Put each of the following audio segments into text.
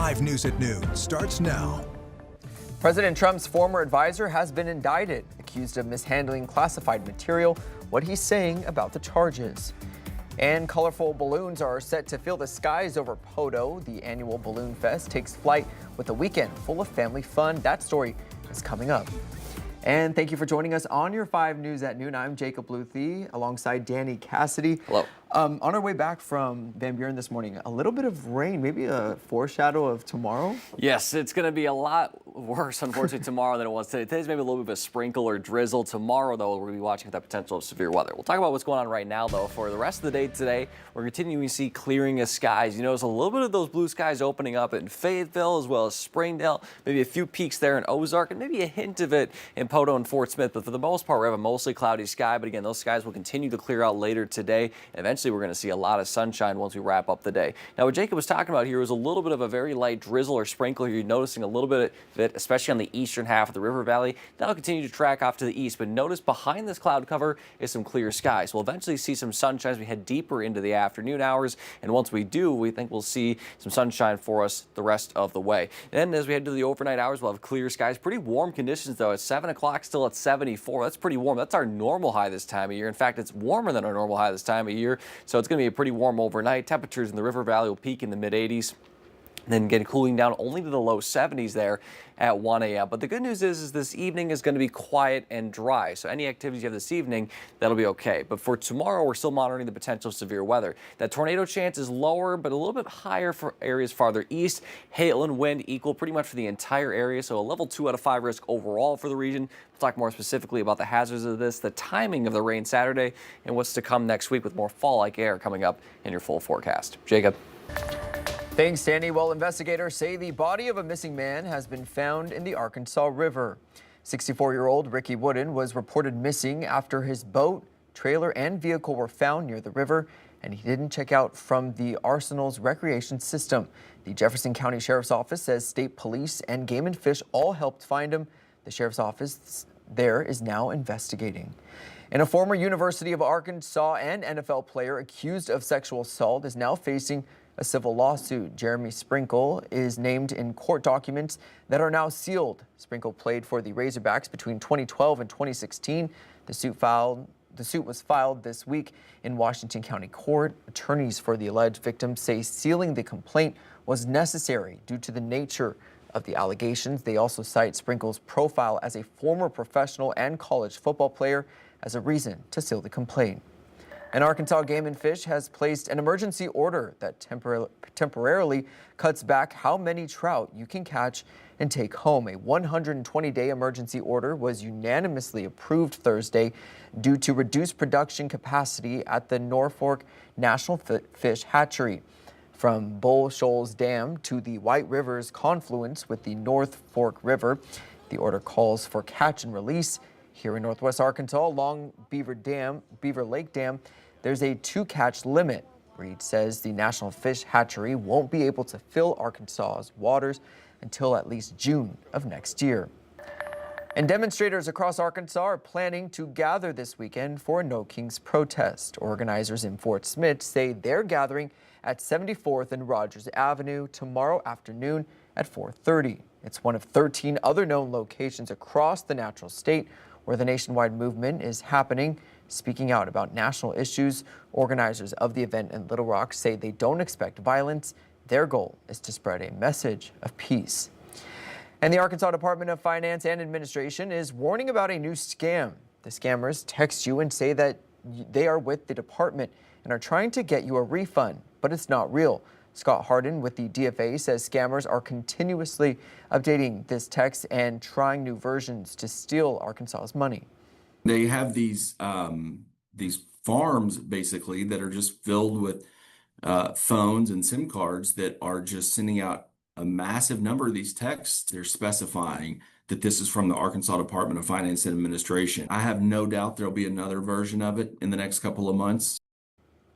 5 News at Noon starts now. President Trump's former advisor has been indicted, accused of mishandling classified material. What he's saying about the charges. And colorful balloons are set to fill the skies over Poteau. The annual Balloon Fest takes flight with a weekend full of family fun. That story is coming up. And thank you for joining us on your 5 News at Noon. I'm Jacob Luthi alongside Danny Cassidy. Hello. On our way back from Van Buren this morning, a little bit of rain, maybe a foreshadow of tomorrow? Yes, it's going to be a lot worse, unfortunately, tomorrow than it was today. Today's maybe a little bit of a sprinkle or drizzle. Tomorrow, though, we're going to be watching that potential of severe weather. We'll talk about what's going on right now, though. For the rest of the day today, we're continuing to see clearing of skies. You notice a little bit of those blue skies opening up in Fayetteville as well as Springdale, maybe a few peaks there in Ozark, and maybe a hint of it in Poteau and Fort Smith. But for the most part, we have a mostly cloudy sky. But again, those skies will continue to clear out later today. And eventually, we're going to see a lot of sunshine once we wrap up the day. Now, what Jacob was talking about here was a little bit of a very light drizzle or sprinkle. You're noticing a little bit of it, especially on the eastern half of the river valley. That'll continue to track off to the east, but notice behind this cloud cover is some clear skies. We'll eventually see some sunshine as we head deeper into the afternoon hours, and once we do, we think we'll see some sunshine for us the rest of the way. Then as we head to the overnight hours, we'll have clear skies. Pretty warm conditions, though. At 7 o'clock, still at 74. That's pretty warm. That's our normal high this time of year. In fact, it's warmer than our normal high this time of year, so it's going to be a pretty warm overnight. Temperatures in the river valley will peak in the mid-80s. Then get cooling down only to the low 70s there at 1 a.m. But the good news is this evening is going to be quiet and dry. So any activities you have this evening, that'll be okay. But for tomorrow, we're still monitoring the potential of severe weather. That tornado chance is lower, but a little bit higher for areas farther east. Hail and wind equal pretty much for the entire area. So a level 2 out of 5 risk overall for the region. We'll talk more specifically about the hazards of this, the timing of the rain Saturday, and what's to come next week with more fall-like air coming up in your full forecast. Jacob. Thanks, Danny. Well, investigators say the body of a missing man has been found in the Arkansas River. 64-year-old Ricky Wooden was reported missing after his boat, trailer, and vehicle were found near the river, and he didn't check out from the Arsenal's recreation system. The Jefferson County Sheriff's Office says state police and Game and Fish all helped find him. The Sheriff's Office there is now investigating. And a former University of Arkansas and NFL player accused of sexual assault is now facing a civil lawsuit. Jeremy Sprinkle is named in court documents that are now sealed. Sprinkle played for the Razorbacks between 2012 and 2016. The suit was filed this week in Washington County Court. Attorneys for the alleged victim say sealing the complaint was necessary due to the nature of the allegations. They also cite Sprinkle's profile as a former professional and college football player as a reason to seal the complaint. And Arkansas Game and Fish has placed an emergency order that temporarily cuts back how many trout you can catch and take home. A 120-day emergency order was unanimously approved Thursday due to reduced production capacity at the Norfolk National Fish Hatchery. From Bull Shoals Dam to the White River's confluence with the North Fork River, the order calls for catch and release. Here in northwest Arkansas, along Beaver Lake Dam, there's a 2-catch limit. Reed says the National Fish Hatchery won't be able to fill Arkansas's waters until at least June of next year. And demonstrators across Arkansas are planning to gather this weekend for a No Kings protest. Organizers in Fort Smith say they're gathering at 74th and Rogers Avenue tomorrow afternoon at 4:30. It's one of 13 other known locations across the natural state where the nationwide movement is happening. Speaking out about national issues, organizers of the event in Little Rock say they don't expect violence. Their goal is to spread a message of peace. And the Arkansas Department of Finance and Administration is warning about a new scam. The scammers text you and say that they are with the department and are trying to get you a refund, but it's not real. Scott Harden with the DFA says scammers are continuously updating this text and trying new versions to steal Arkansas's money. They have these farms basically that are just filled with phones and SIM cards that are just sending out a massive number of these texts. They're specifying that this is from the Arkansas Department of Finance and Administration. I have no doubt there'll be another version of it in the next couple of months.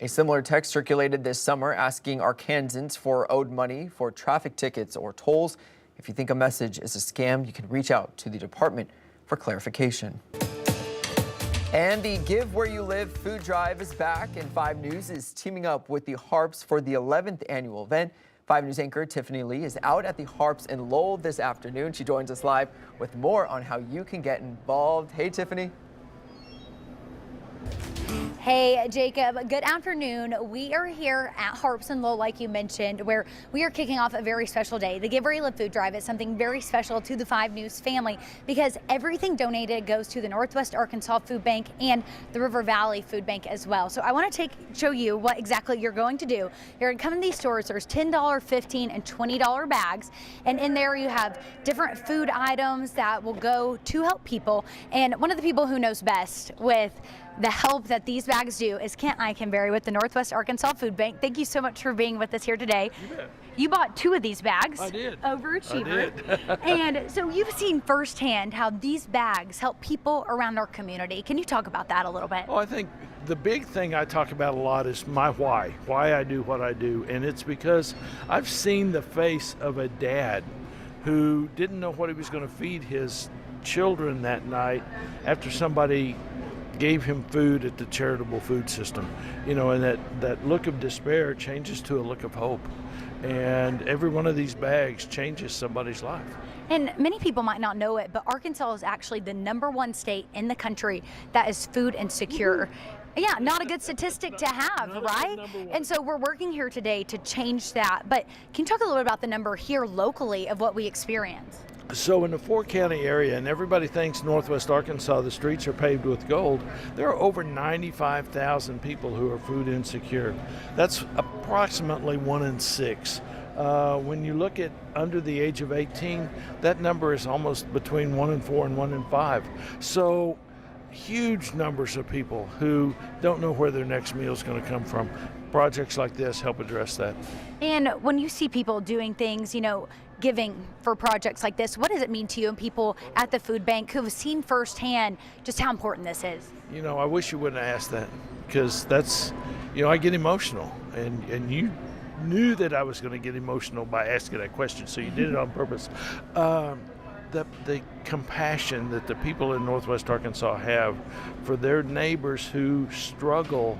A similar text circulated this summer asking Arkansans for owed money for traffic tickets or tolls. If you think a message is a scam, you can reach out to the department for clarification. And the Give Where You Live food drive is back, and 5 News is teaming up with the Harps for the 11th annual event. 5 News anchor Tiffany Lee is out at the Harps in Lowell this afternoon. She joins us live with more on how you can get involved. Hey, Tiffany. Hey, Jacob. Good afternoon. We are here at Harps and Lowell, like you mentioned, where we are kicking off a very special day. The Give Where You Live food drive is something very special to the 5 News family because everything donated goes to the Northwest Arkansas Food Bank and the River Valley Food Bank as well. So I want to show you what exactly you're going to do. You're going to come in these stores. There's $10, $15, and $20 bags, and in there you have different food items that will go to help people. And one of the people who knows best with the help that these bags do is Kent Eikenberry with the Northwest Arkansas Food Bank. Thank you so much for being with us here today. You bet. You bought 2 of these bags. I did. Overachiever. I did. And so you've seen firsthand how these bags help people around our community. Can you talk about that a little bit? Oh, I think the big thing I talk about a lot is my why I do what I do. And it's because I've seen the face of a dad who didn't know what he was going to feed his children that night after somebody gave him food at the charitable food system, and that look of despair changes to a look of hope. And every one of these bags changes somebody's life. And many people might not know it, but Arkansas is actually the #1 state in the country that is food insecure. Yeah, not a good statistic to have, right? And so we're working here today to change that. But can you talk a little bit about the number here locally of what we experience? So in the 4-county area, and everybody thinks Northwest Arkansas, the streets are paved with gold, there are over 95,000 people who are food insecure. That's approximately 1 in 6. When you look at under the age of 18, that number is almost between 1 in 4 and 1 in 5. So huge numbers of people who don't know where their next meal is going to come from. Projects like this help address that. And when you see people doing things, giving for projects like this, what does it mean to you and people at the food bank who have seen firsthand just how important this is? I wish you wouldn't have asked that, because that's, I get emotional, and you knew that I was going to get emotional by asking that question, so you did it on purpose. The compassion that the people in Northwest Arkansas have for their neighbors who struggle,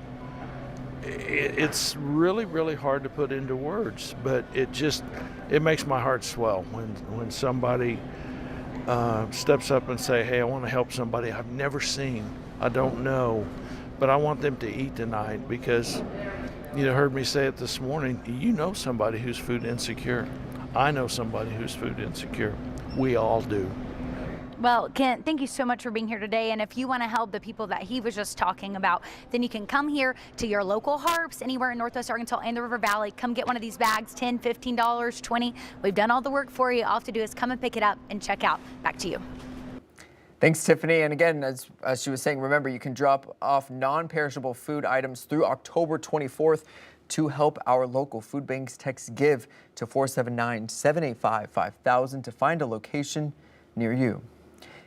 it's really, really hard to put into words, but it makes my heart swell when somebody steps up and say, hey, I want to help somebody I've never seen, I don't know, but I want them to eat tonight, because you heard me say it this morning, somebody who's food insecure. I know somebody who's food insecure. We all do. Well, Kent, thank you so much for being here today. And if you want to help the people that he was just talking about, then you can come here to your local Harps anywhere in Northwest Arkansas and the River Valley. Come get one of these bags, $10, $15, $20. We've done all the work for you. All you have to do is come and pick it up and check out. Back to you. Thanks, Tiffany. And again, as she was saying, remember, you can drop off non-perishable food items through October 24th to help our local food banks. Text GIVE to 479-785-5000 to find a location near you.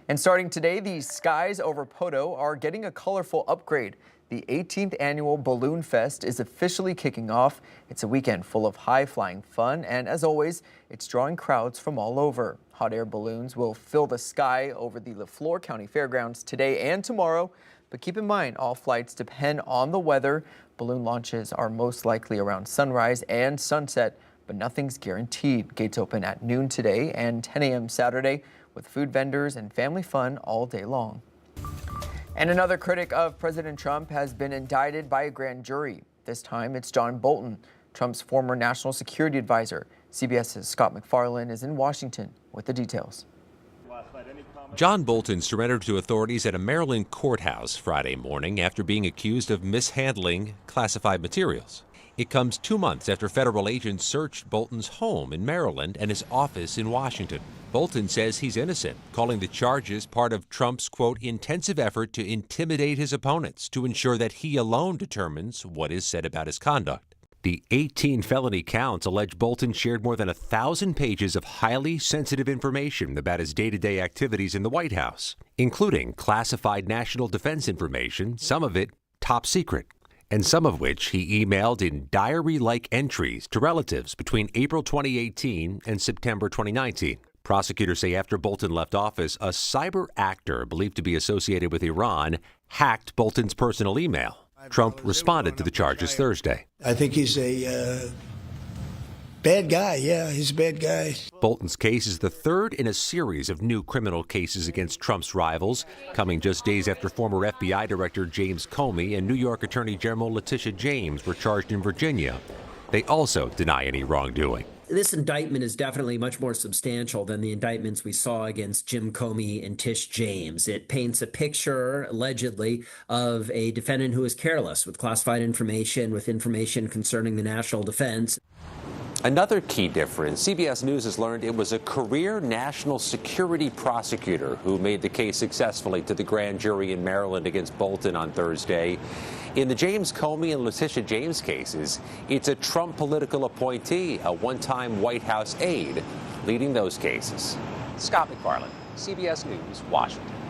And starting today, the skies over Poteau are getting a colorful upgrade. The 18th annual Balloon Fest is officially kicking off. It's a weekend full of high-flying fun, and as always, it's drawing crowds from all over. Hot air balloons will fill the sky over the LaFleur County Fairgrounds today and tomorrow, but keep in mind, all flights depend on the weather. Balloon launches are most likely around sunrise and sunset, but nothing's guaranteed. Gates open at noon today and 10 a.m. Saturday, with food vendors and family fun all day long. And another critic of President Trump has been indicted by a grand jury. This time it's John Bolton, Trump's former national security advisor. CBS's Scott McFarlane is in Washington with the details. John Bolton surrendered to authorities at a Maryland courthouse Friday morning after being accused of mishandling classified materials. It comes 2 months after federal agents searched Bolton's home in Maryland and his office in Washington. Bolton says he's innocent, calling the charges part of Trump's, quote, intensive effort to intimidate his opponents to ensure that he alone determines what is said about his conduct. The 18 felony counts allege Bolton shared more than 1,000 pages of highly sensitive information about his day-to-day activities in the White House, including classified national defense information, some of it top secret, and some of which he emailed in diary-like entries to relatives between April 2018 and September 2019. Prosecutors say after Bolton left office, a cyber actor believed to be associated with Iran hacked Bolton's personal email. Trump responded to the charges Thursday. I think he's a Bad guy, yeah, he's a bad guy. Bolton's case is the third in a series of new criminal cases against Trump's rivals, coming just days after former FBI Director James Comey and New York Attorney General Letitia James were charged in Virginia. They also deny any wrongdoing. This indictment is definitely much more substantial than the indictments we saw against Jim Comey and Tish James. It paints a picture, allegedly, of a defendant who is careless with classified information, with information concerning the national defense. Another key difference, CBS News has learned it was a career national security prosecutor who made the case successfully to the grand jury in Maryland against Bolton on Thursday. In the James Comey and Letitia James cases, it's a Trump political appointee, a one-time White House aide, leading those cases. Scott McFarland, CBS News, Washington.